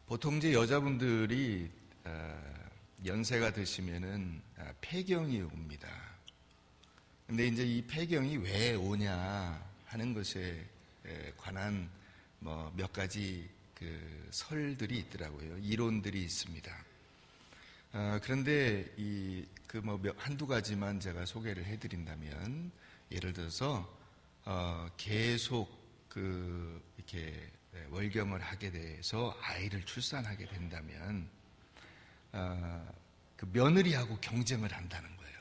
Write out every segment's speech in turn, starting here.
보통 이제 여자분들이 연세가 드시면은 폐경이 옵니다. 근데 이제 이 폐경이 왜 오냐 하는 것에 관한 몇 가지 그 설들이 있더라고요. 이론들이 있습니다. 그런데 한두 가지만 제가 소개를 해드린다면, 예를 들어서 계속 이렇게 월경을 하게 돼서 아이를 출산하게 된다면 그 며느리하고 경쟁을 한다는 거예요.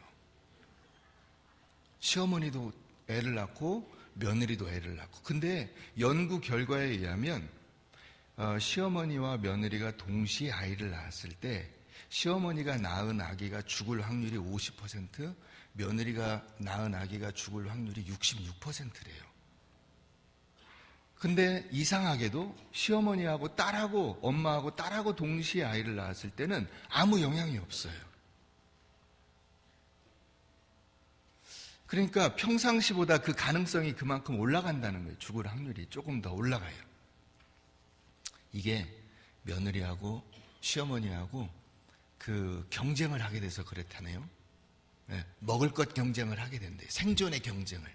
시어머니도 애를 낳고 며느리도 애를 낳고. 근데 연구 결과에 의하면 시어머니와 며느리가 동시에 아이를 낳았을 때 시어머니가 낳은 아기가 죽을 확률이 50%, 며느리가 낳은 아기가 죽을 확률이 66%래요. 근데 이상하게도 시어머니하고 딸하고 엄마하고 딸하고 동시에 아이를 낳았을 때는 아무 영향이 없어요. 그러니까 평상시보다 그 가능성이 그만큼 올라간다는 거예요. 죽을 확률이 조금 더 올라가요. 이게 며느리하고 시어머니하고 그 경쟁을 하게 돼서 그렇다네요. 먹을 것 경쟁을 하게 된대요. 생존의 경쟁을.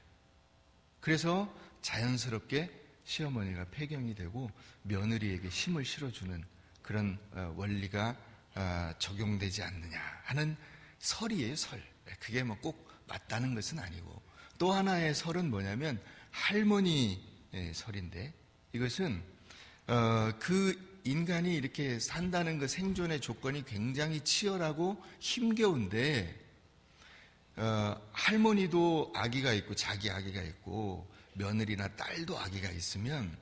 그래서 자연스럽게 시어머니가 폐경이 되고 며느리에게 힘을 실어주는 그런 원리가 적용되지 않느냐 하는 설이에요, 설. 그게 꼭 맞다는 것은 아니고, 또 하나의 설은 뭐냐면 할머니 설인데, 이것은 그 인간이 이렇게 산다는 그 생존의 조건이 굉장히 치열하고 힘겨운데, 할머니도 아기가 있고 자기 아기가 있고 며느리나 딸도 아기가 있으면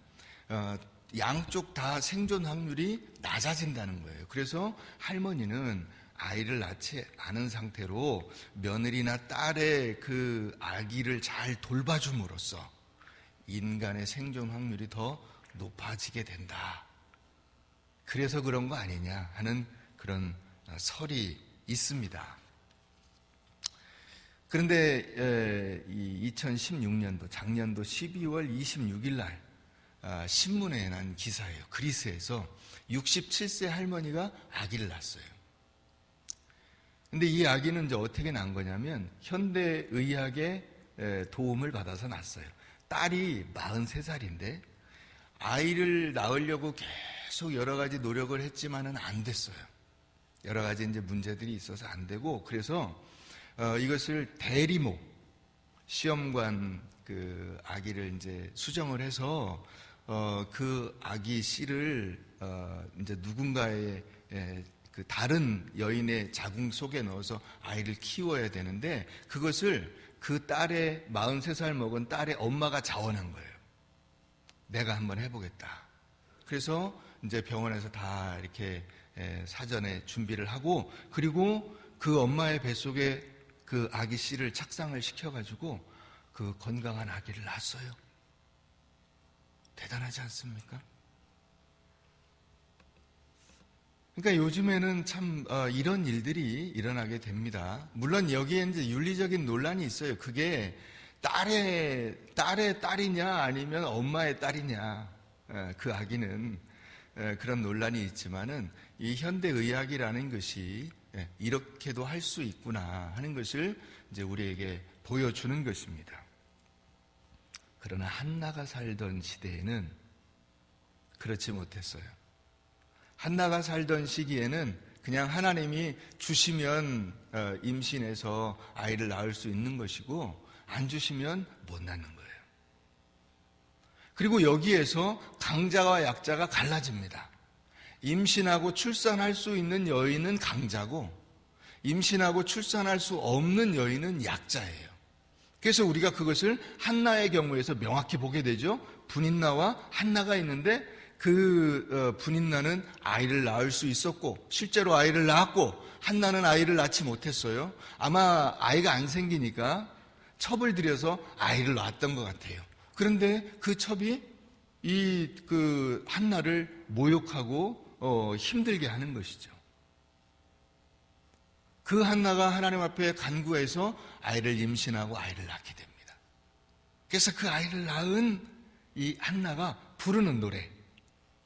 양쪽 다 생존 확률이 낮아진다는 거예요. 그래서 할머니는 아이를 낳지 않은 상태로 며느리나 딸의 그 아기를 잘 돌봐줌으로써 인간의 생존 확률이 더 높아지게 된다. 그래서 그런 거 아니냐 하는 그런 설이 있습니다. 그런데 2016년도 작년도 12월 26일 날 신문에 난 기사예요. 그리스에서 67세 할머니가 아기를 낳았어요. 근데 이 아기는 이제 어떻게 난 거냐면 현대의학의 도움을 받아서 낳았어요. 딸이 43살인데 아이를 낳으려고 계속 여러 가지 노력을 했지만은 안 됐어요. 여러 가지 이제 문제들이 있어서 안 되고, 그래서 이것을 대리모 시험관 그 아기를 이제 수정을 해서 그 아기 씨를 이제 누군가의 그 다른 여인의 자궁 속에 넣어서 아이를 키워야 되는데, 그것을 그 딸의 43살 먹은 딸의 엄마가 자원한 거예요. 내가 한번 해보겠다. 그래서 이제 병원에서 다 이렇게 사전에 준비를 하고, 그리고 그 엄마의 뱃속에 그 아기 씨를 착상을 시켜가지고 그 건강한 아기를 낳았어요. 대단하지 않습니까? 그러니까 요즘에는 참 이런 일들이 일어나게 됩니다. 물론 여기에 이제 윤리적인 논란이 있어요. 그게 딸의 딸이냐 아니면 엄마의 딸이냐, 그 아기는 그런 논란이 있지만은 이 현대의학이라는 것이 이렇게도 할 수 있구나 하는 것을 이제 우리에게 보여주는 것입니다. 그러나 한나가 살던 시대에는 그렇지 못했어요. 한나가 살던 시기에는 그냥 하나님이 주시면 임신해서 아이를 낳을 수 있는 것이고 안 주시면 못 낳는 거예요. 그리고 여기에서 강자와 약자가 갈라집니다. 임신하고 출산할 수 있는 여인은 강자고 임신하고 출산할 수 없는 여인은 약자예요. 그래서 우리가 그것을 한나의 경우에서 명확히 보게 되죠. 분인나와 한나가 있는데 그 분인나는 아이를 낳을 수 있었고 실제로 아이를 낳았고 한나는 아이를 낳지 못했어요. 아마 아이가 안 생기니까 첩을 들여서 아이를 낳았던 것 같아요. 그런데 그 첩이 그 한나를 모욕하고 힘들게 하는 것이죠. 그 한나가 하나님 앞에 간구해서 아이를 임신하고 아이를 낳게 됩니다. 그래서 그 아이를 낳은 이 한나가 부르는 노래,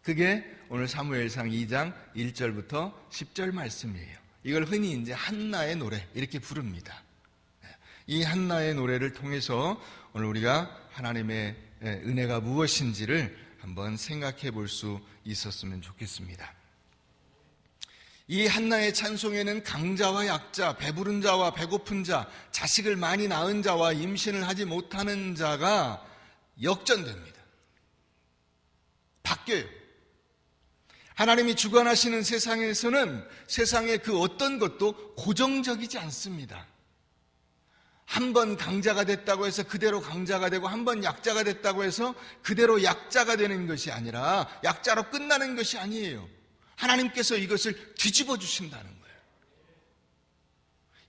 그게 오늘 사무엘상 2장 1절부터 10절 말씀이에요. 이걸 흔히 이제 한나의 노래 이렇게 부릅니다. 이 한나의 노래를 통해서 오늘 우리가 하나님의 은혜가 무엇인지를 한번 생각해 볼 수 있었으면 좋겠습니다. 이 한나의 찬송에는 강자와 약자, 배부른 자와 배고픈 자, 자식을 많이 낳은 자와 임신을 하지 못하는 자가 역전됩니다. 바뀌어요. 하나님이 주관하시는 세상에서는 세상의 그 어떤 것도 고정적이지 않습니다. 한 번 강자가 됐다고 해서 그대로 강자가 되고 한 번 약자가 됐다고 해서 그대로 약자가 되는 것이 아니라 약자로 끝나는 것이 아니에요. 하나님께서 이것을 뒤집어 주신다는 거예요.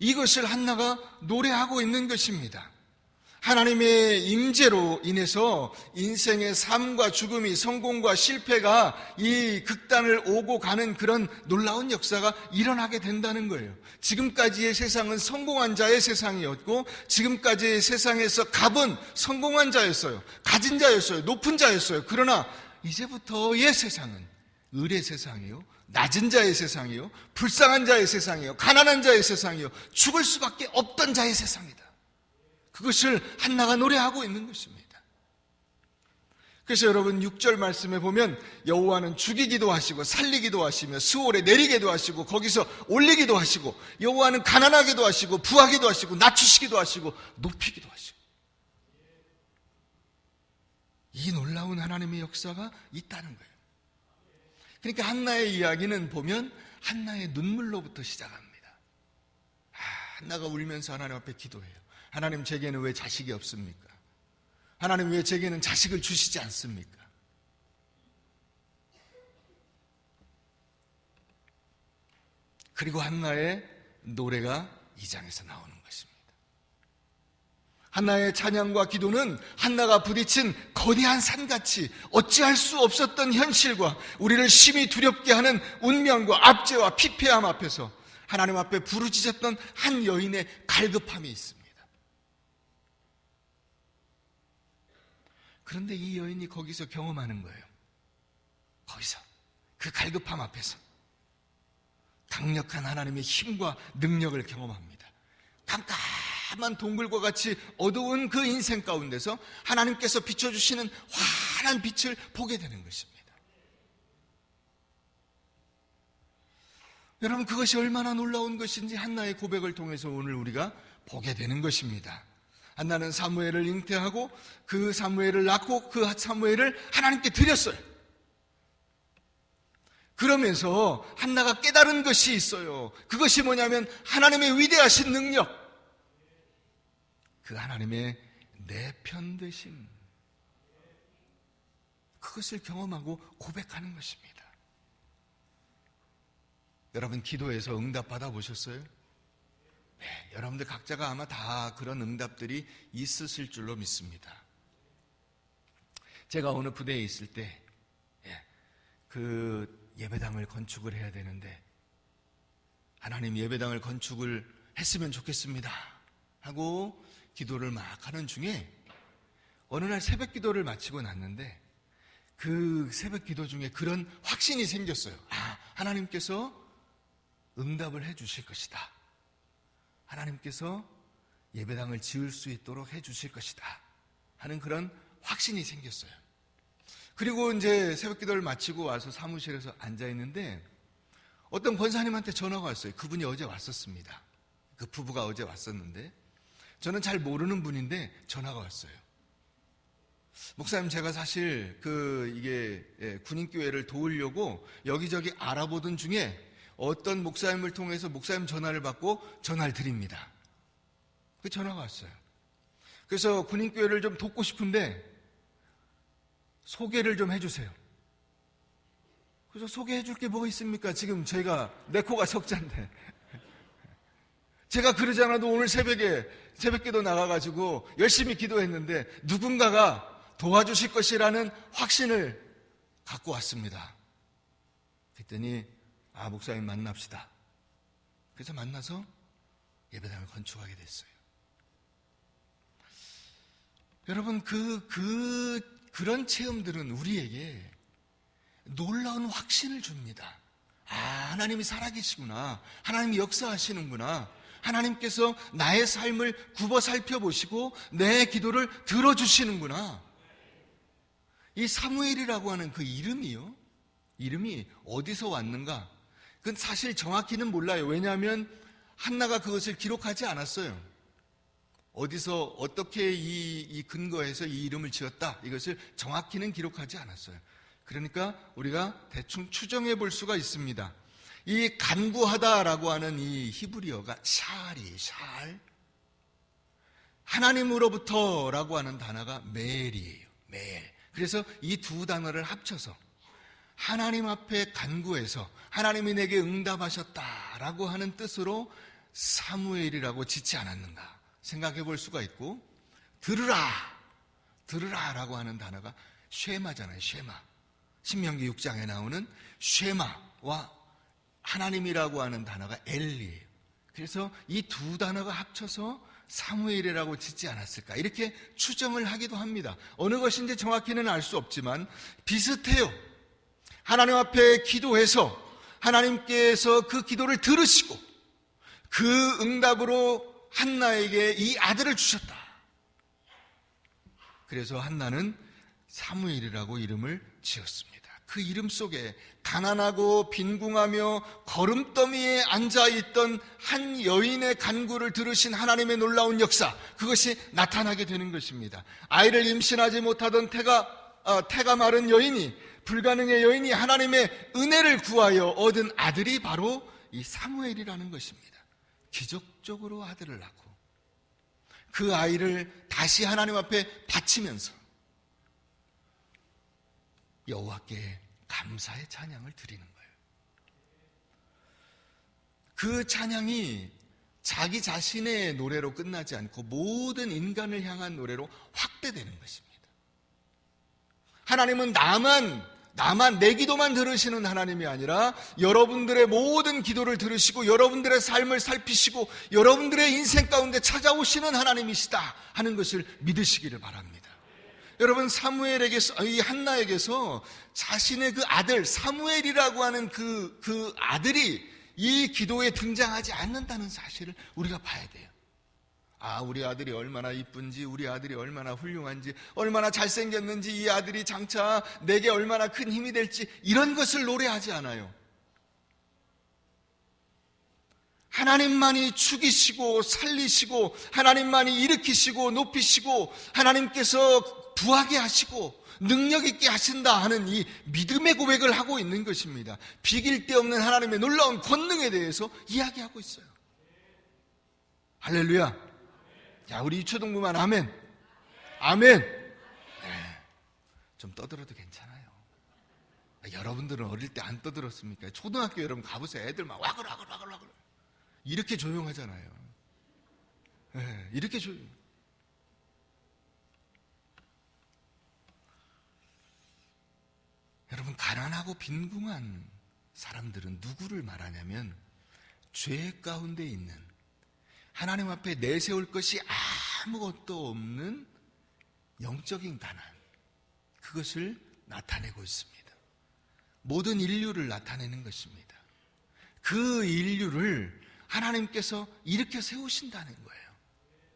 이것을 한나가 노래하고 있는 것입니다. 하나님의 임재로 인해서 인생의 삶과 죽음이, 성공과 실패가 이 극단을 오고 가는 그런 놀라운 역사가 일어나게 된다는 거예요. 지금까지의 세상은 성공한 자의 세상이었고 지금까지의 세상에서 갑은 성공한 자였어요. 가진 자였어요. 높은 자였어요. 그러나 이제부터의 세상은 을의 세상이요, 낮은 자의 세상이요, 불쌍한 자의 세상이요, 가난한 자의 세상이요, 죽을 수밖에 없던 자의 세상이다. 그것을 한나가 노래하고 있는 것입니다. 그래서 여러분 6절 말씀에 보면 여호와는 죽이기도 하시고 살리기도 하시며 스올에 내리게도 하시고 거기서 올리기도 하시고 여호와는 가난하게도 하시고 부하기도 하시고 낮추시기도 하시고 높이기도 하시고 이 놀라운 하나님의 역사가 있다는 거예요. 그러니까 한나의 이야기는 보면 한나의 눈물로부터 시작합니다. 한나가 울면서 하나님 앞에 기도해요. 하나님, 제게는 왜 자식이 없습니까? 하나님, 왜 제게는 자식을 주시지 않습니까? 그리고 한나의 노래가 이 장에서 나오는 것입니다. 한나의 찬양과 기도는 한나가 부딪힌 거대한 산같이 어찌할 수 없었던 현실과 우리를 심히 두렵게 하는 운명과 압제와 피폐함 앞에서 하나님 앞에 부르짖었던 한 여인의 갈급함이 있습니다. 그런데 이 여인이 거기서 경험하는 거예요. 거기서 그 갈급함 앞에서 강력한 하나님의 힘과 능력을 경험합니다. 깜깜한 동굴과 같이 어두운 그 인생 가운데서 하나님께서 비춰주시는 환한 빛을 보게 되는 것입니다. 여러분, 그것이 얼마나 놀라운 것인지 한나의 고백을 통해서 오늘 우리가 보게 되는 것입니다. 한나는 사무엘을 잉태하고 그 사무엘을 낳고 그 사무엘을 하나님께 드렸어요. 그러면서 한나가 깨달은 것이 있어요. 그것이 뭐냐면 하나님의 위대하신 능력, 그 하나님의 내 편 되심, 그것을 경험하고 고백하는 것입니다. 여러분, 기도에서 응답 받아보셨어요? 네, 여러분들 각자가 아마 다 그런 응답들이 있으실 줄로 믿습니다. 제가 어느 부대에 있을 때 그 예배당을 건축을 해야 되는데 하나님, 예배당을 건축을 했으면 좋겠습니다 하고 기도를 막 하는 중에 어느 날 새벽 기도를 마치고 났는데 그 새벽 기도 중에 그런 확신이 생겼어요. 하나님께서 응답을 해 주실 것이다. 하나님께서 예배당을 지을 수 있도록 해 주실 것이다 하는 그런 확신이 생겼어요. 그리고 이제 새벽 기도를 마치고 와서 사무실에서 앉아 있는데 어떤 권사님한테 전화가 왔어요. 그분이 어제 왔었습니다. 그 부부가 어제 왔었는데 저는 잘 모르는 분인데 전화가 왔어요. 목사님, 제가 사실 이게 군인교회를 도우려고 여기저기 알아보던 중에 어떤 목사님을 통해서 목사님 전화를 받고 전화를 드립니다. 그 전화가 왔어요. 그래서 군인교회를 좀 돕고 싶은데 소개를 좀 해주세요. 그래서 소개해줄 게 뭐가 있습니까? 지금 내 코가 석자인데 제가 그러지 않아도 오늘 새벽에 새벽기도 나가가지고 열심히 기도했는데 누군가가 도와주실 것이라는 확신을 갖고 왔습니다. 그랬더니 목사님 만납시다. 그래서 만나서 예배당을 건축하게 됐어요. 여러분, 그런 체험들은 우리에게 놀라운 확신을 줍니다. 하나님이 살아계시구나. 하나님이 역사하시는구나. 하나님께서 나의 삶을 굽어 살펴보시고 내 기도를 들어주시는구나. 이 사무엘이라고 하는 그 이름이요, 이름이 어디서 왔는가? 그건 사실 정확히는 몰라요. 왜냐하면 한나가 그것을 기록하지 않았어요. 어디서 어떻게 이 근거에서 이 이름을 지었다, 이것을 정확히는 기록하지 않았어요. 그러니까 우리가 대충 추정해 볼 수가 있습니다. 이 간구하다라고 하는 이 히브리어가 샬, 하나님으로부터라고 하는 단어가 멜이에요. 멜. 그래서 이 두 단어를 합쳐서 하나님 앞에 간구해서 하나님이 내게 응답하셨다라고 하는 뜻으로 사무엘이라고 짓지 않았는가 생각해 볼 수가 있고, 들으라라고 하는 단어가 쉐마잖아요. 쉐마. 신명기 6장에 나오는 쉐마와 하나님이라고 하는 단어가 엘리예요. 그래서 이 두 단어가 합쳐서 사무엘이라고 짓지 않았을까, 이렇게 추정을 하기도 합니다. 어느 것인지 정확히는 알 수 없지만 비슷해요. 하나님 앞에 기도해서 하나님께서 그 기도를 들으시고 그 응답으로 한나에게 이 아들을 주셨다. 그래서 한나는 사무엘이라고 이름을 지었습니다. 그 이름 속에 가난하고 빈궁하며 거름더미에 앉아있던 한 여인의 간구를 들으신 하나님의 놀라운 역사, 그것이 나타나게 되는 것입니다. 아이를 임신하지 못하던 태가 마른 여인이, 불가능의 여인이 하나님의 은혜를 구하여 얻은 아들이 바로 이 사무엘이라는 것입니다. 기적적으로 아들을 낳고 그 아이를 다시 하나님 앞에 바치면서 여호와께 감사의 찬양을 드리는 거예요. 그 찬양이 자기 자신의 노래로 끝나지 않고 모든 인간을 향한 노래로 확대되는 것입니다. 하나님은 나만 내 기도만 들으시는 하나님이 아니라 여러분들의 모든 기도를 들으시고 여러분들의 삶을 살피시고 여러분들의 인생 가운데 찾아오시는 하나님이시다 하는 것을 믿으시기를 바랍니다. 여러분, 이 한나에게서 자신의 그 아들 사무엘이라고 하는 그 아들이 이 기도에 등장하지 않는다는 사실을 우리가 봐야 돼요. 우리 아들이 얼마나 이쁜지, 우리 아들이 얼마나 훌륭한지, 얼마나 잘생겼는지, 이 아들이 장차 내게 얼마나 큰 힘이 될지, 이런 것을 노래하지 않아요. 하나님만이 죽이시고 살리시고 하나님만이 일으키시고 높이시고 하나님께서 부하게 하시고 능력 있게 하신다 하는 이 믿음의 고백을 하고 있는 것입니다. 비길 데 없는 하나님의 놀라운 권능에 대해서 이야기하고 있어요. 할렐루야. 자, 우리 유초동부만 아멘. 아멘. 네, 좀 떠들어도 괜찮아요. 여러분들은 어릴 때 안 떠들었습니까? 초등학교 여러분 가보세요. 애들 막 와글 이렇게 조용하잖아요. 네, 이렇게 조용. 여러분, 가난하고 빈궁한 사람들은 누구를 말하냐면 죄 가운데 있는, 하나님 앞에 내세울 것이 아무것도 없는 영적인 가난, 그것을 나타내고 있습니다. 모든 인류를 나타내는 것입니다. 그 인류를 하나님께서 일으켜 세우신다는 거예요.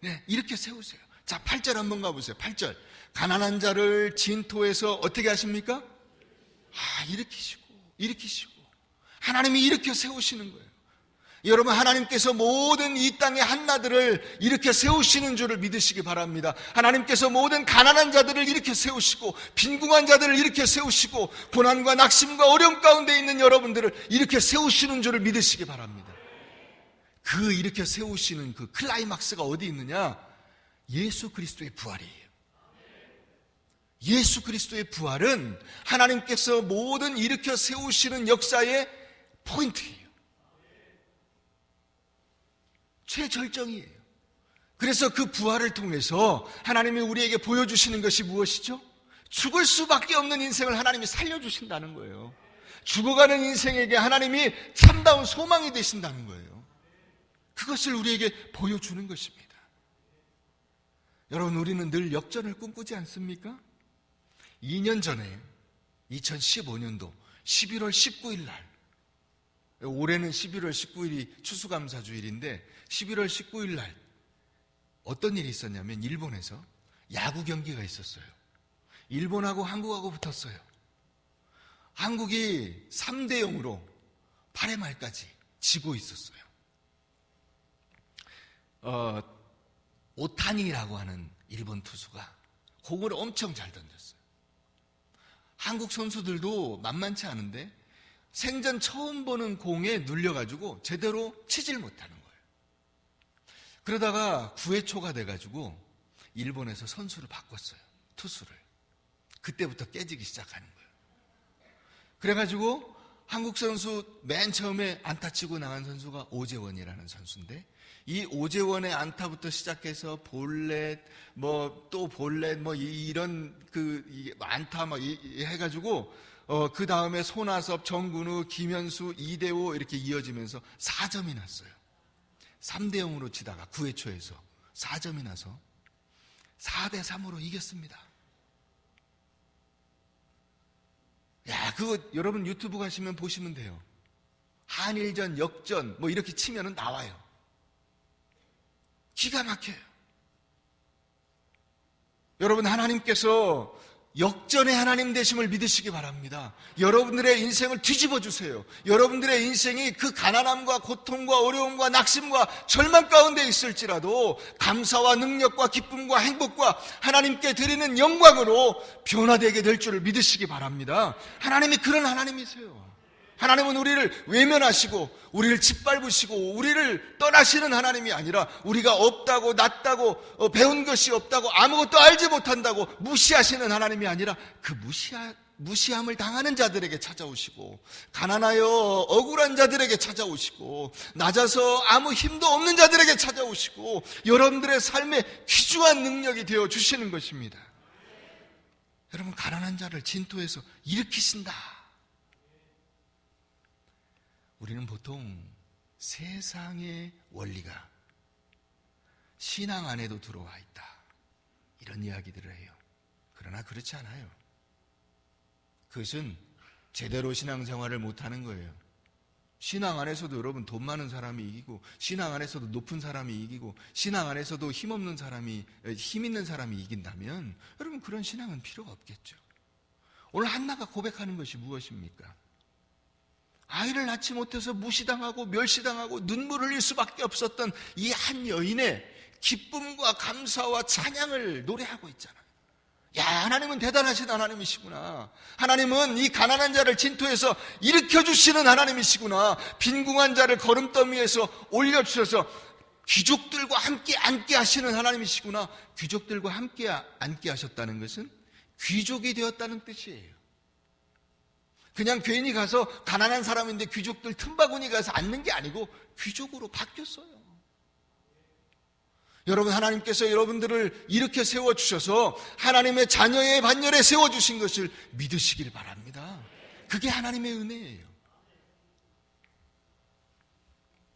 네, 일으켜 세우세요. 자, 8절 한번 가보세요. 8절. 가난한 자를 진토에서 어떻게 하십니까? 일으키시고 하나님이 일으켜 세우시는 거예요. 여러분, 하나님께서 모든 이 땅의 한나들을 일으켜 세우시는 줄을 믿으시기 바랍니다. 하나님께서 모든 가난한 자들을 일으켜 세우시고 빈궁한 자들을 일으켜 세우시고 고난과 낙심과 어려움 가운데 있는 여러분들을 일으켜 세우시는 줄을 믿으시기 바랍니다. 그 일으켜 세우시는 그 클라이막스가 어디 있느냐? 예수 그리스도의 부활이에요. 예수 그리스도의 부활은 하나님께서 모든 일으켜 세우시는 역사의 포인트예요. 최절정이에요. 그래서 그 부활을 통해서 하나님이 우리에게 보여주시는 것이 무엇이죠? 죽을 수밖에 없는 인생을 하나님이 살려주신다는 거예요. 죽어가는 인생에게 하나님이 참다운 소망이 되신다는 거예요. 그것을 우리에게 보여주는 것입니다. 여러분, 우리는 늘 역전을 꿈꾸지 않습니까? 2년 전에 2015년도 11월 19일 날, 올해는 11월 19일이 추수감사주일인데 11월 19일 날 어떤 일이 있었냐면 일본에서 야구 경기가 있었어요. 일본하고 한국하고 붙었어요. 한국이 3대 0으로 8회 말까지 지고 있었어요. 오타니라고 하는 일본 투수가 공을 엄청 잘 던졌어요. 한국 선수들도 만만치 않은데 생전 처음 보는 공에 눌려가지고 제대로 치질 못하는 거예요. 그러다가 9회 초가 돼가지고 일본에서 선수를 바꿨어요. 투수를. 그때부터 깨지기 시작하는 거예요. 그래가지고 한국 선수 맨 처음에 안타 치고 나간 선수가 오재원이라는 선수인데, 이 오재원의 안타부터 시작해서 볼넷, 또 볼넷, 이런 안타 해가지고, 그 다음에 손아섭, 정근우, 김현수, 이대호 이렇게 이어지면서 4점이 났어요. 3대 0으로 치다가 9회 초에서 4점이 나서 4대 3으로 이겼습니다. 야, 그거 여러분 유튜브 가시면 보시면 돼요. 한일전, 역전 이렇게 치면은 나와요. 기가 막혀요. 여러분, 하나님께서 역전의 하나님 되심을 믿으시기 바랍니다. 여러분들의 인생을 뒤집어 주세요. 여러분들의 인생이 그 가난함과 고통과 어려움과 낙심과 절망 가운데 있을지라도 감사와 능력과 기쁨과 행복과 하나님께 드리는 영광으로 변화되게 될 줄을 믿으시기 바랍니다. 하나님이 그런 하나님이세요. 하나님은 우리를 외면하시고 우리를 짓밟으시고 우리를 떠나시는 하나님이 아니라 우리가 없다고, 낮다고, 배운 것이 없다고, 아무것도 알지 못한다고 무시하시는 하나님이 아니라 그 무시함을 당하는 자들에게 찾아오시고, 가난하여 억울한 자들에게 찾아오시고, 낮아서 아무 힘도 없는 자들에게 찾아오시고, 여러분들의 삶에 귀중한 능력이 되어 주시는 것입니다. 여러분, 가난한 자를 진토에서 일으키신다. 우리는 보통 세상의 원리가 신앙 안에도 들어와 있다, 이런 이야기들을 해요. 그러나 그렇지 않아요. 그것은 제대로 신앙생활을 못하는 거예요. 신앙 안에서도 여러분 돈 많은 사람이 이기고, 신앙 안에서도 높은 사람이 이기고, 신앙 안에서도 힘 있는 사람이 이긴다면 여러분, 그런 신앙은 필요가 없겠죠. 오늘 한나가 고백하는 것이 무엇입니까? 아이를 낳지 못해서 무시당하고 멸시당하고 눈물 흘릴 수밖에 없었던 이 한 여인의 기쁨과 감사와 찬양을 노래하고 있잖아요. 야, 하나님은 대단하신 하나님이시구나. 하나님은 이 가난한 자를 진토에서 일으켜주시는 하나님이시구나. 빈궁한 자를 거름더미에서 올려주셔서 귀족들과 함께 앉게 하시는 하나님이시구나. 귀족들과 함께 앉게 하셨다는 것은 귀족이 되었다는 뜻이에요. 그냥 괜히 가서 가난한 사람인데 귀족들 틈바구니 가서 앉는 게 아니고 귀족으로 바뀌었어요. 여러분, 하나님께서 여러분들을 이렇게 세워주셔서 하나님의 자녀의 반열에 세워주신 것을 믿으시길 바랍니다. 그게 하나님의 은혜예요.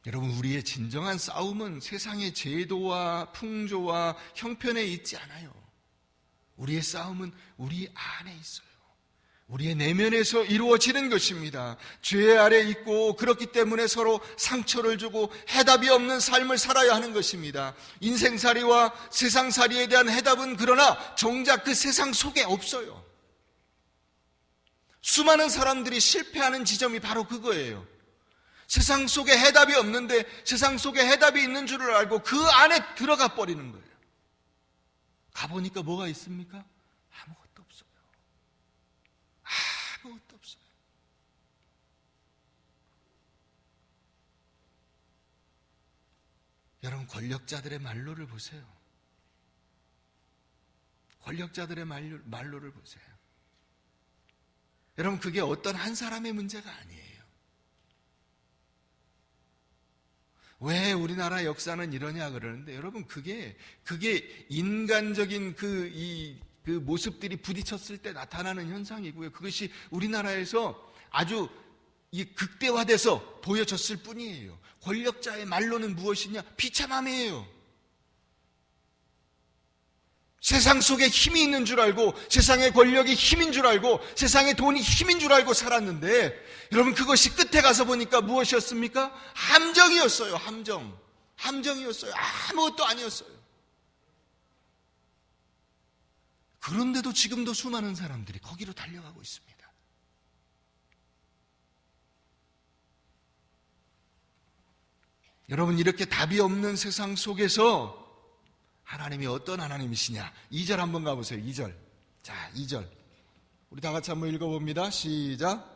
여러분, 우리의 진정한 싸움은 세상의 제도와 풍조와 형편에 있지 않아요. 우리의 싸움은 우리 안에 있어요. 우리의 내면에서 이루어지는 것입니다. 죄 아래 있고, 그렇기 때문에 서로 상처를 주고 해답이 없는 삶을 살아야 하는 것입니다. 인생살이와 세상살이에 대한 해답은 그러나 정작 그 세상 속에 없어요. 수많은 사람들이 실패하는 지점이 바로 그거예요. 세상 속에 해답이 없는데 세상 속에 해답이 있는 줄을 알고 그 안에 들어가 버리는 거예요. 가보니까 뭐가 있습니까? 아무것도 없어요. 아무것도 없어요. 여러분, 권력자들의 말로를 보세요. 권력자들의 말로를 보세요. 여러분, 그게 어떤 한 사람의 문제가 아니에요. 왜 우리나라 역사는 이러냐 그러는데, 여러분, 그게 인간적인 그 모습들이 부딪혔을 때 나타나는 현상이고요. 그것이 우리나라에서 아주 극대화돼서 보여졌을 뿐이에요. 권력자의 말로는 무엇이냐? 비참함이에요. 세상 속에 힘이 있는 줄 알고, 세상의 권력이 힘인 줄 알고, 세상의 돈이 힘인 줄 알고 살았는데, 여러분 그것이 끝에 가서 보니까 무엇이었습니까? 함정이었어요. 함정이었어요. 아무것도 아니었어요. 그런데도 지금도 수많은 사람들이 거기로 달려가고 있습니다. 여러분, 이렇게 답이 없는 세상 속에서 하나님이 어떤 하나님이시냐? 2절 한번 가보세요. 2절. 자, 2절. 우리 다 같이 한번 읽어봅니다. 시작.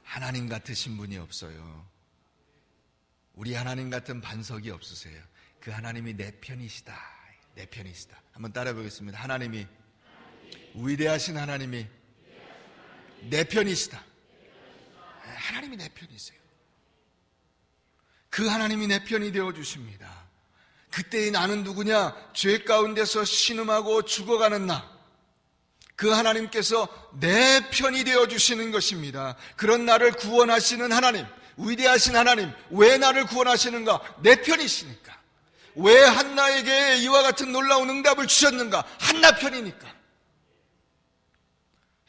하나님 같으신 분이 없어요. 우리 하나님 같은 반석이 없으세요. 그 하나님이 내 편이시다. 내 편이시다. 한번 따라해 보겠습니다. 하나님이, 위대하신 하나님이 내 편이시다. 하나님이 내 편이세요. 그 하나님이 내 편이 되어주십니다. 그때의 나는 누구냐? 죄 가운데서 신음하고 죽어가는 나. 그 하나님께서 내 편이 되어주시는 것입니다. 그런 나를 구원하시는 하나님, 위대하신 하나님, 왜 나를 구원하시는가? 내 편이시니까. 왜 한나에게 이와 같은 놀라운 응답을 주셨는가? 한나 편이니까.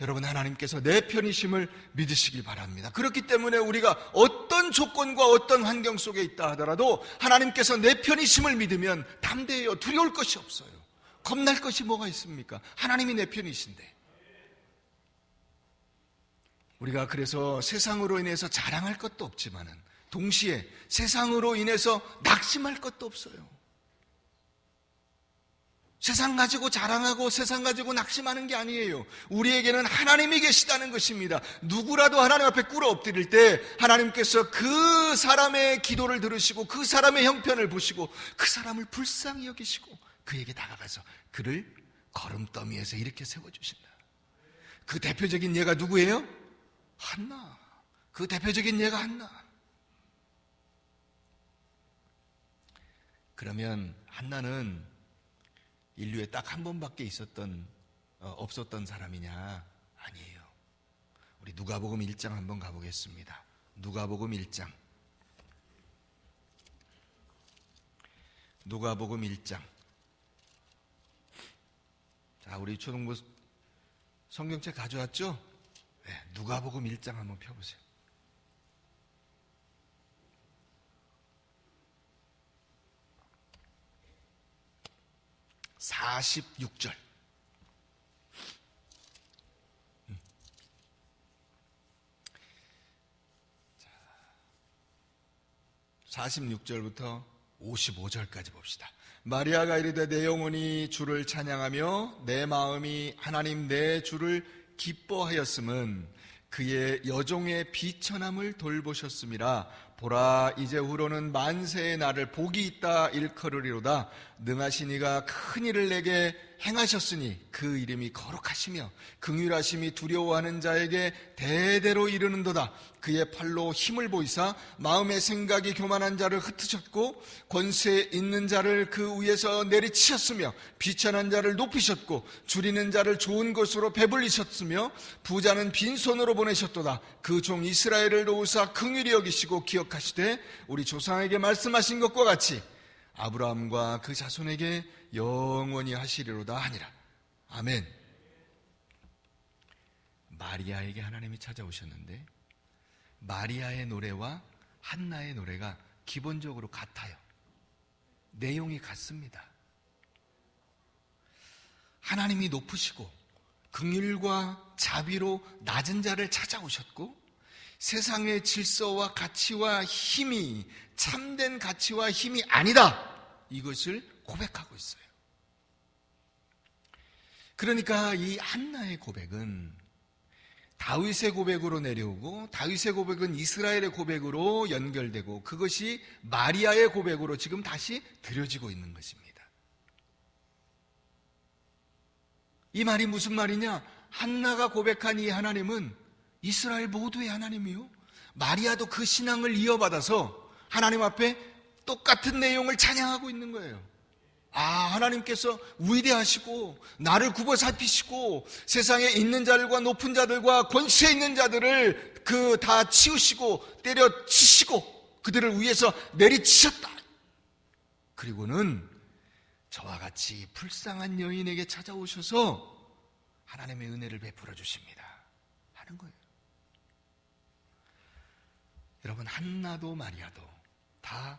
여러분, 하나님께서 내 편이심을 믿으시길 바랍니다. 그렇기 때문에 우리가 어떤 조건과 어떤 환경 속에 있다 하더라도 하나님께서 내 편이심을 믿으면 담대해요. 두려울 것이 없어요. 겁날 것이 뭐가 있습니까? 하나님이 내 편이신데. 우리가 그래서 세상으로 인해서 자랑할 것도 없지만은 동시에 세상으로 인해서 낙심할 것도 없어요. 세상 가지고 자랑하고 세상 가지고 낙심하는 게 아니에요. 우리에게는 하나님이 계시다는 것입니다. 누구라도 하나님 앞에 꿇어 엎드릴 때 하나님께서 그 사람의 기도를 들으시고 그 사람의 형편을 보시고 그 사람을 불쌍히 여기시고 그에게 다가가서 그를 걸음더미에서 이렇게 세워주신다. 그 대표적인 예가 누구예요? 한나. 그 대표적인 예가 한나. 그러면 한나는 인류에 딱 한 번밖에 없었던 사람이냐? 아니에요. 우리 누가복음 1장 한번 가보겠습니다. 누가복음 1장. 누가복음 1장. 자, 우리 초등부 성경책 가져왔죠? 네, 누가복음 1장 한번 펴보세요. (46절) 46절부터 55절까지 봅시다. 마리아가 이르되 내 영혼이 주를 찬양하며 내 마음이 하나님 내 주를 기뻐하였음은 그의 여종의 비천함을 돌보셨음이라. 보라, 이제 후로는 만세의 날을 복이 있다 일컬으리로다. 능하신 이가 큰 일을 내게 행하셨으니 그 이름이 거룩하시며 긍휼하심이 두려워하는 자에게 대대로 이르는도다. 그의 팔로 힘을 보이사 마음의 생각이 교만한 자를 흩으셨고 권세 있는 자를 그 위에서 내리치셨으며 비천한 자를 높이셨고 줄이는 자를 좋은 것으로 배불리셨으며 부자는 빈손으로 보내셨도다. 그 종 이스라엘을 도우사 긍휼히 여기시고 기억하시되 우리 조상에게 말씀하신 것과 같이 아브라함과 그 자손에게 영원히 하시리로다 하니라. 아멘. 마리아에게 하나님이 찾아오셨는데 마리아의 노래와 한나의 노래가 기본적으로 같아요. 내용이 같습니다. 하나님이 높으시고 긍휼과 자비로 낮은 자를 찾아오셨고 세상의 질서와 가치와 힘이 참된 가치와 힘이 아니다. 이것을 고백하고 있어요. 그러니까 이 한나의 고백은 다윗의 고백으로 내려오고 다윗의 고백은 이스라엘의 고백으로 연결되고 그것이 마리아의 고백으로 지금 다시 드려지고 있는 것입니다. 이 말이 무슨 말이냐? 한나가 고백한 이 하나님은 이스라엘 모두의 하나님이요, 마리아도 그 신앙을 이어받아서 하나님 앞에 똑같은 내용을 찬양하고 있는 거예요. 하나님께서 위대하시고 나를 굽어 살피시고 세상에 있는 자들과 높은 자들과 권세 있는 자들을 다 치우시고 때려치시고 그들을 위해서 내리치셨다. 그리고는 저와 같이 불쌍한 여인에게 찾아오셔서 하나님의 은혜를 베풀어 주십니다 하는 거예요. 여러분, 한나도 마리아도 다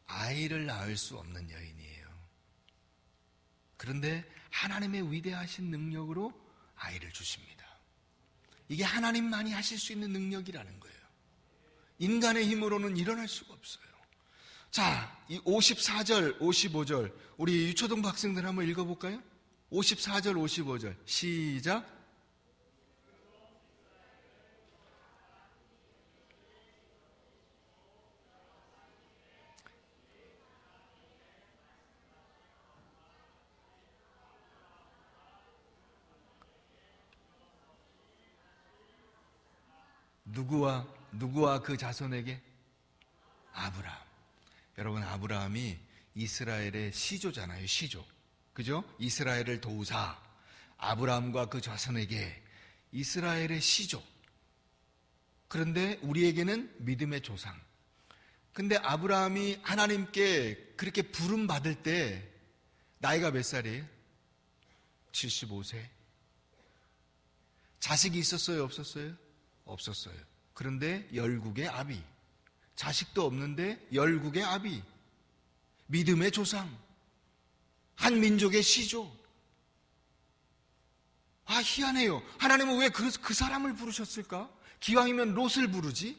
아이를 낳을 수 없는 여인이에요. 그런데 하나님의 위대하신 능력으로 아이를 주십니다. 이게 하나님만이 하실 수 있는 능력이라는 거예요. 인간의 힘으로는 일어날 수가 없어요. 자, 이 54절, 55절 우리 유초등부 학생들 한번 읽어볼까요? 54절, 55절 시작. 누구와 그 자손에게? 아브라함. 여러분, 아브라함이 이스라엘의 시조잖아요. 시조. 그죠? 이스라엘을 도우사 아브라함과 그 자손에게 이스라엘의 시조. 그런데 우리에게는 믿음의 조상. 근데 아브라함이 하나님께 그렇게 부름 받을 때 나이가 몇 살이에요? 75세. 자식이 있었어요? 없었어요? 없었어요. 그런데 열국의 아비. 자식도 없는데 열국의 아비. 믿음의 조상. 한 민족의 시조. 희한해요. 하나님은 왜 그 사람을 부르셨을까? 기왕이면 롯을 부르지?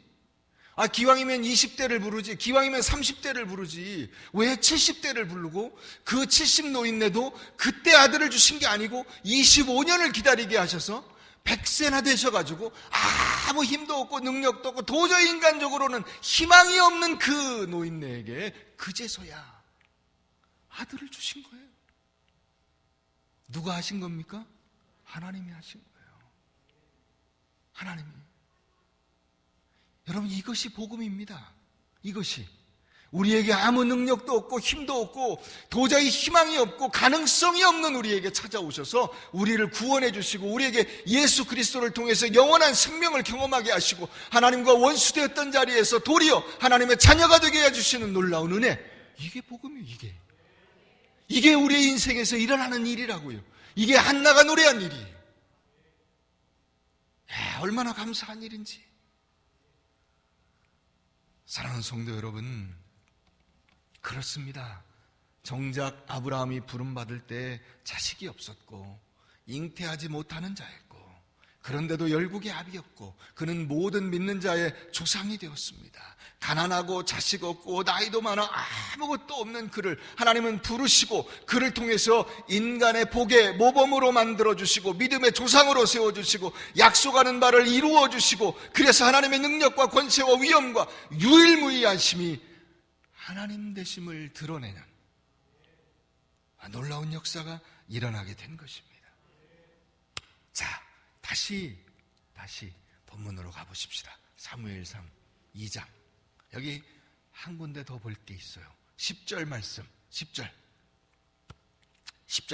기왕이면 20대를 부르지? 기왕이면 30대를 부르지? 왜 70대를 부르고 그 70 노인네도 그때 아들을 주신 게 아니고 25년을 기다리게 하셔서 100세나 되셔가지고 아무 힘도 없고 능력도 없고 도저히 인간적으로는 희망이 없는 그 노인네에게 그제서야 아들을 주신 거예요. 누가 하신 겁니까? 하나님이 하신 거예요. 하나님이. 여러분, 이것이 복음입니다. 이것이 우리에게 아무 능력도 없고 힘도 없고 도저히 희망이 없고 가능성이 없는 우리에게 찾아오셔서 우리를 구원해 주시고 우리에게 예수 그리스도를 통해서 영원한 생명을 경험하게 하시고 하나님과 원수되었던 자리에서 도리어 하나님의 자녀가 되게 해주시는 놀라운 은혜. 이게 복음이에요. 이게 우리의 인생에서 일어나는 일이라고요. 이게 한나가 노래한 일이에요. 얼마나 감사한 일인지. 사랑하는 성도 여러분, 그렇습니다. 정작 아브라함이 부름받을 때 자식이 없었고 잉태하지 못하는 자였고 그런데도 열국의 아비였고 그는 모든 믿는 자의 조상이 되었습니다. 가난하고 자식 없고 나이도 많아 아무것도 없는 그를 하나님은 부르시고 그를 통해서 인간의 복의 모범으로 만들어주시고 믿음의 조상으로 세워주시고 약속하는 바를 이루어주시고 그래서 하나님의 능력과 권세와 위엄과 유일무이하심이 하나님 되심을 드러내는 놀라운 역사가 일어나게 된 것입니다. 자, 다시 본문으로 가보십시다. 사무엘상 2장. 여기 한 군데 더 볼 게 있어요. 10절 말씀. 10절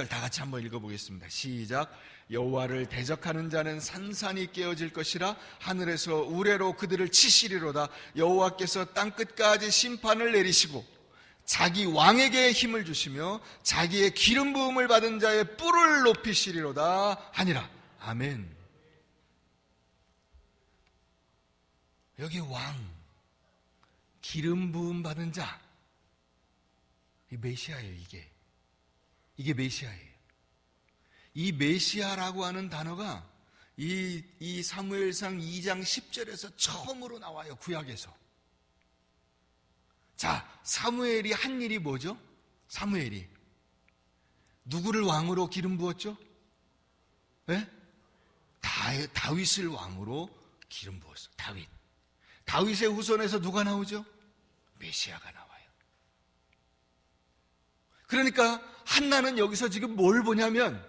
다 같이 한번 읽어보겠습니다. 시작. 여호와를 대적하는 자는 산산이 깨어질 것이라 하늘에서 우레로 그들을 치시리로다. 여호와께서 땅끝까지 심판을 내리시고 자기 왕에게 힘을 주시며 자기의 기름 부음을 받은 자의 뿔을 높이시리로다 하니라. 아멘. 여기 왕, 기름 부음 받은 자, 이 메시아예요. 이게 메시아예요. 이 메시아라고 하는 단어가 이 사무엘상 2장 10절에서 처음으로 나와요. 구약에서. 자, 사무엘이 한 일이 뭐죠? 사무엘이 누구를 왕으로 기름 부었죠? 네? 다윗을 왕으로 기름 부었어요. 다윗의 후손에서 누가 나오죠? 메시아가 나와요. 그러니까 한나는 여기서 지금 뭘 보냐면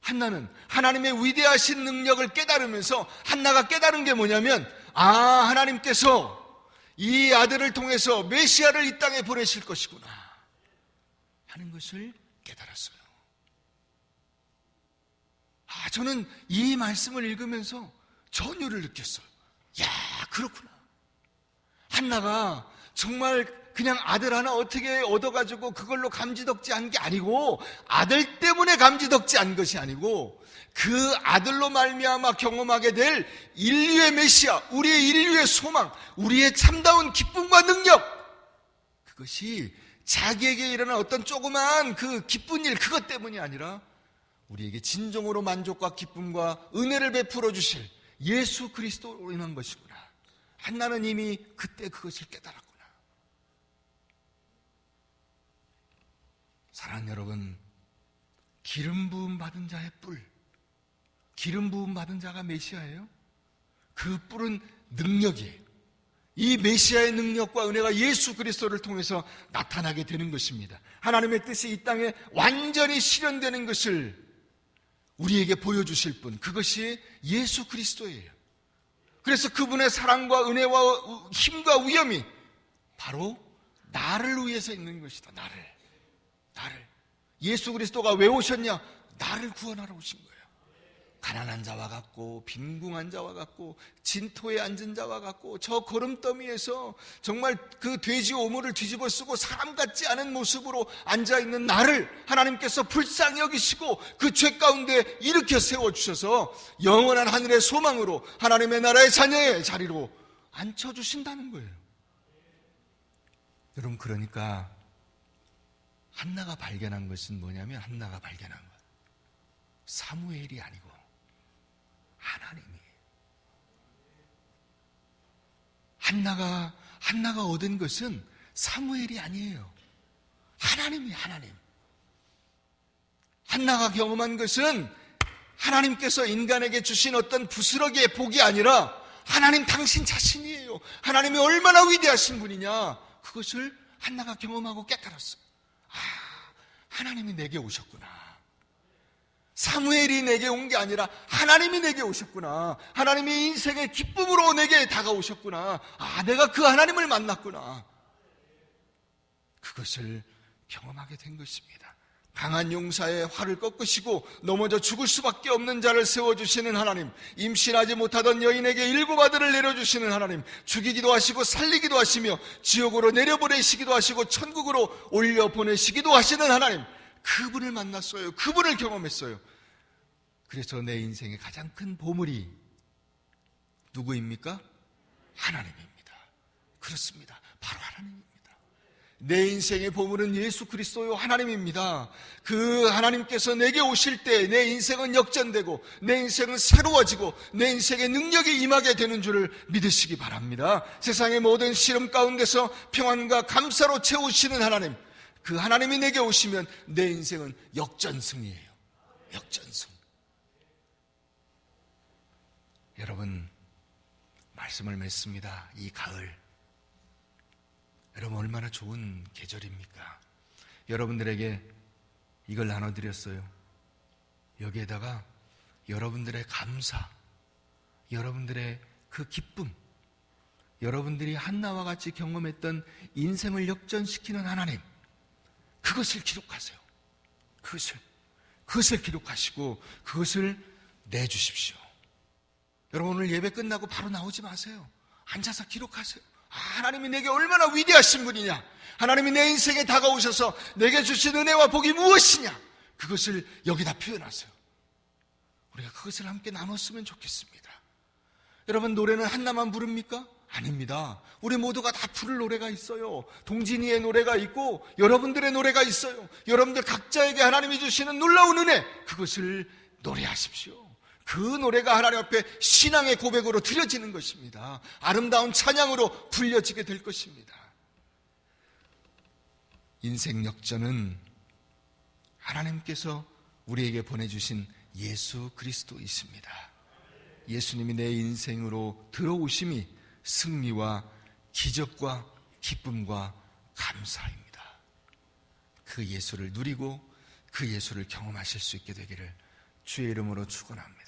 한나는 하나님의 위대하신 능력을 깨달으면서 한나가 깨달은 게 뭐냐면 하나님께서 이 아들을 통해서 메시아를 이 땅에 보내실 것이구나 하는 것을 깨달았어요. 저는 이 말씀을 읽으면서 전율을 느꼈어요. 야, 그렇구나. 한나가 정말 그냥 아들 하나 어떻게 얻어가지고 그걸로 감지덕지한 게 아니고, 아들 때문에 감지덕지한 것이 아니고, 그 아들로 말미암아 경험하게 될 인류의 메시아, 우리의 인류의 소망, 우리의 참다운 기쁨과 능력, 그것이 자기에게 일어난 어떤 조그만 그 기쁜 일, 그것 때문이 아니라 우리에게 진정으로 만족과 기쁨과 은혜를 베풀어 주실 예수 그리스도로 인한 것이구나. 한나는 이미 그때 그것을 깨달았구나. 사랑하는 여러분, 기름 부음 받은 자의 뿔, 기름 부음 받은 자가 메시아예요. 그 뿔은 능력이에요. 이 메시아의 능력과 은혜가 예수 그리스도를 통해서 나타나게 되는 것입니다. 하나님의 뜻이 이 땅에 완전히 실현되는 것을 우리에게 보여주실 분, 그것이 예수 그리스도예요. 그래서 그분의 사랑과 은혜와 힘과 위엄이 바로 나를 위해서 있는 것이다. 나를. 예수 그리스도가 왜 오셨냐? 나를 구원하러 오신 거예요. 가난한 자와 같고, 빈궁한 자와 같고, 진토에 앉은 자와 같고, 저 거름더미에서 정말 그 돼지 오물을 뒤집어 쓰고 사람 같지 않은 모습으로 앉아있는 나를 하나님께서 불쌍히 여기시고 그 죄 가운데 일으켜 세워주셔서 영원한 하늘의 소망으로 하나님의 나라의 자녀의 자리로 앉혀주신다는 거예요. 여러분, 그러니까 한나가 발견한 것은 뭐냐면, 한나가 발견한 것, 사무엘이 아니고 하나님이에요. 한나가 얻은 것은 사무엘이 아니에요. 하나님이에요. 하나님. 한나가 경험한 것은 하나님께서 인간에게 주신 어떤 부스러기의 복이 아니라 하나님 당신 자신이에요. 하나님이 얼마나 위대하신 분이냐, 그것을 한나가 경험하고 깨달았어요. 하나님이 내게 오셨구나. 사무엘이 내게 온 게 아니라 하나님이 내게 오셨구나. 하나님이 인생의 기쁨으로 내게 다가오셨구나. 내가 그 하나님을 만났구나. 그것을 경험하게 된 것입니다. 강한 용사의 활을 꺾으시고 넘어져 죽을 수밖에 없는 자를 세워주시는 하나님, 임신하지 못하던 여인에게 7 아들을 내려주시는 하나님, 죽이기도 하시고 살리기도 하시며 지옥으로 내려보내시기도 하시고 천국으로 올려보내시기도 하시는 하나님, 그분을 만났어요. 그분을 경험했어요. 그래서 내 인생의 가장 큰 보물이 누구입니까? 하나님입니다. 그렇습니다. 바로 하나님입니다. 내 인생의 보물은 예수 그리스도요, 하나님입니다. 그 하나님께서 내게 오실 때 내 인생은 역전되고 내 인생은 새로워지고 내 인생의 능력이 임하게 되는 줄을 믿으시기 바랍니다. 세상의 모든 시름 가운데서 평안과 감사로 채우시는 하나님, 그 하나님이 내게 오시면 내 인생은 역전승이에요. 역전승. 여러분, 말씀을 맺습니다. 이 가을, 여러분 얼마나 좋은 계절입니까? 여러분들에게 이걸 나눠드렸어요. 여기에다가 여러분들의 감사, 여러분들의 그 기쁨, 여러분들이 한나와 같이 경험했던 인생을 역전시키는 하나님, 그것을 기록하세요. 그것을 기록하시고 그것을 내주십시오. 여러분, 오늘 예배 끝나고 바로 나오지 마세요. 앉아서 기록하세요. 하나님이 내게 얼마나 위대하신 분이냐, 하나님이 내 인생에 다가오셔서 내게 주신 은혜와 복이 무엇이냐, 그것을 여기다 표현하세요. 우리가 그것을 함께 나눴으면 좋겠습니다. 여러분, 노래는 한나만 부릅니까? 아닙니다. 우리 모두가 다 부를 노래가 있어요. 동진이의 노래가 있고 여러분들의 노래가 있어요. 여러분들 각자에게 하나님이 주시는 놀라운 은혜, 그것을 노래하십시오. 그 노래가 하나님 앞에 신앙의 고백으로 드려지는 것입니다. 아름다운 찬양으로 불려지게 될 것입니다. 인생 역전은 하나님께서 우리에게 보내주신 예수 그리스도이십니다. 예수님이 내 인생으로 들어오심이 승리와 기적과 기쁨과 감사입니다. 그 예수를 누리고 그 예수를 경험하실 수 있게 되기를 주의 이름으로 축원합니다.